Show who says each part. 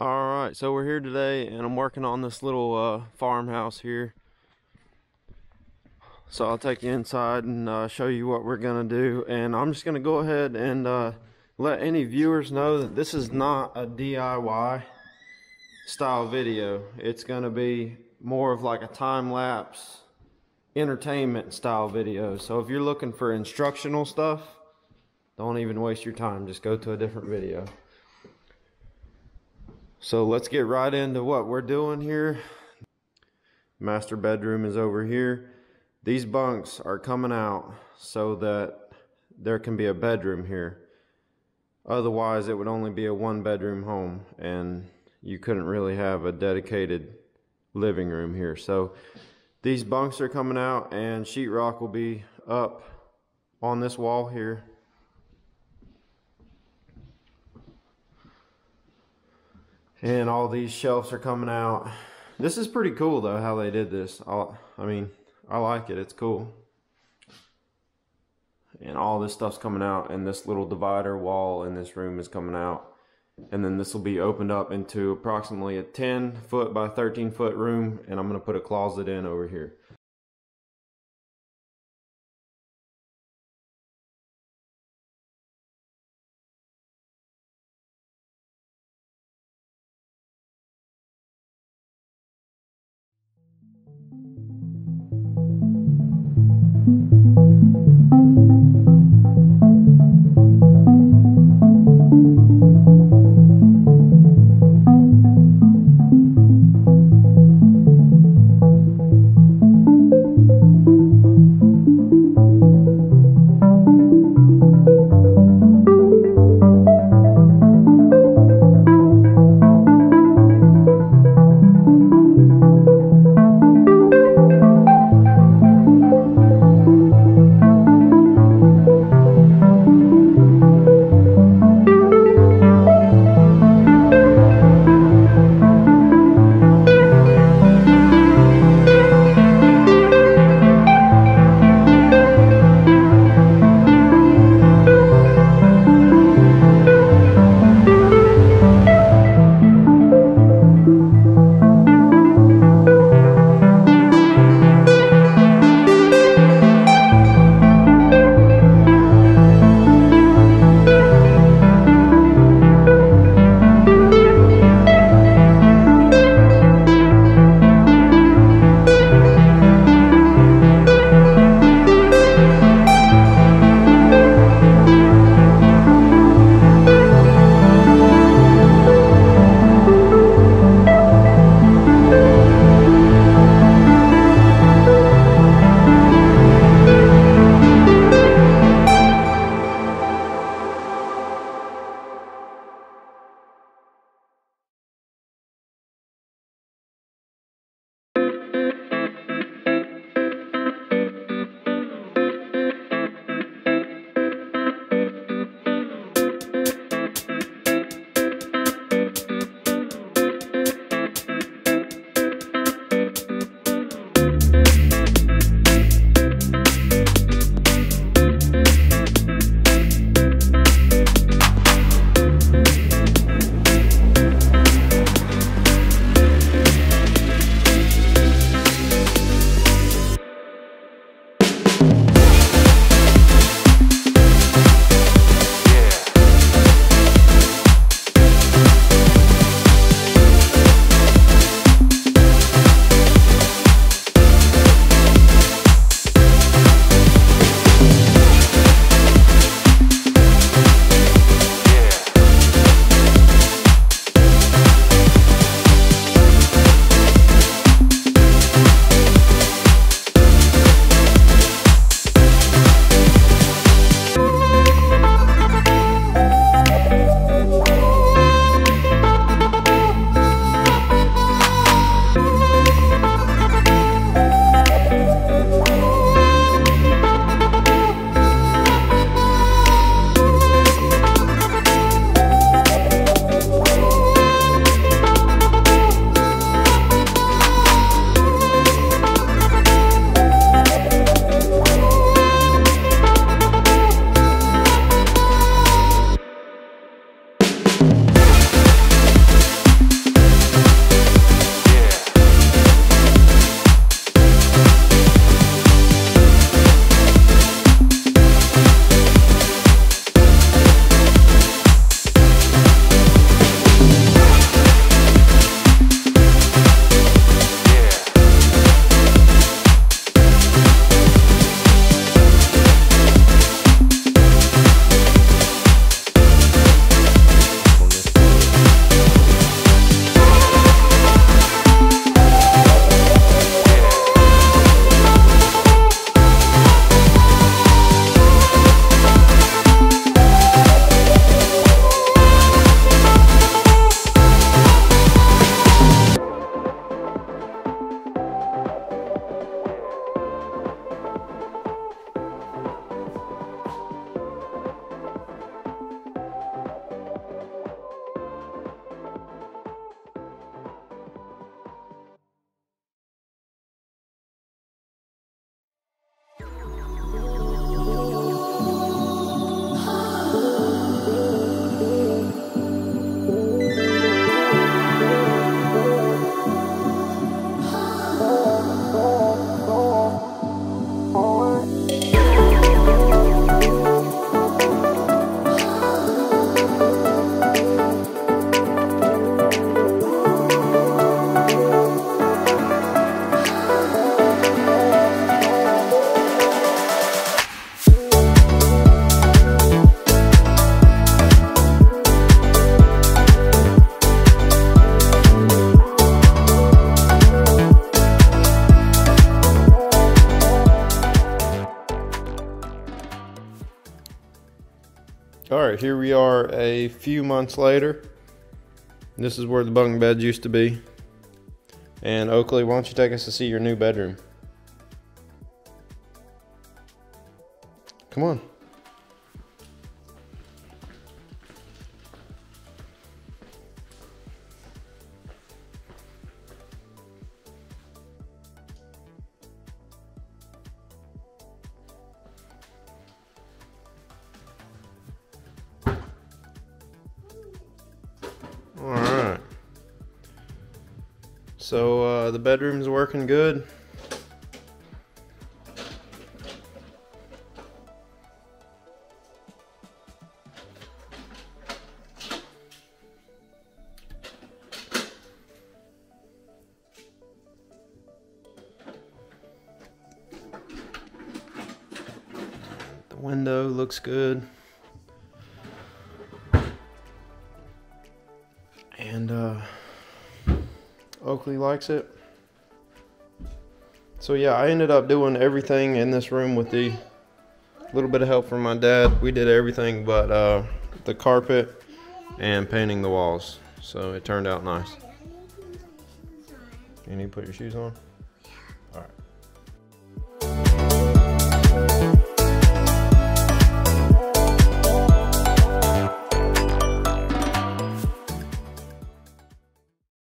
Speaker 1: Alright, so we're here today and I'm working on this little farmhouse here. So I'll take you inside and show you what we're gonna do, and I'm just gonna go ahead and let any viewers know that this is not a DIY style video. It's gonna be more of like a time-lapse entertainment style video. So if you're looking for instructional stuff, don't even waste your time, just go to a different video. So let's get right into what we're doing here. Master bedroom is over here. These bunks are coming out so that there can be a bedroom here. Otherwise it would only be a one-bedroom home and you couldn't really have a dedicated living room here. So these bunks are coming out and sheetrock will be up on this wall here. And all these shelves are coming out. This is pretty cool though, how they did this. I mean, I like it, it's cool. And all this stuff's coming out, and this little divider wall in this room is coming out. And then this will be opened up into approximately a 10-foot by 13-foot room, and I'm gonna put a closet in over here. Alright, here we are a few months later. This is where the bunk beds used to be. And Oakley, why don't you take us to see your new bedroom? Come on. Alright. So the bedroom's working good. The window looks good. And Oakley likes it. So yeah, I ended up doing everything in this room with the little bit of help from my dad. We did everything but the carpet and painting the walls. So it turned out nice. You need to put your shoes on?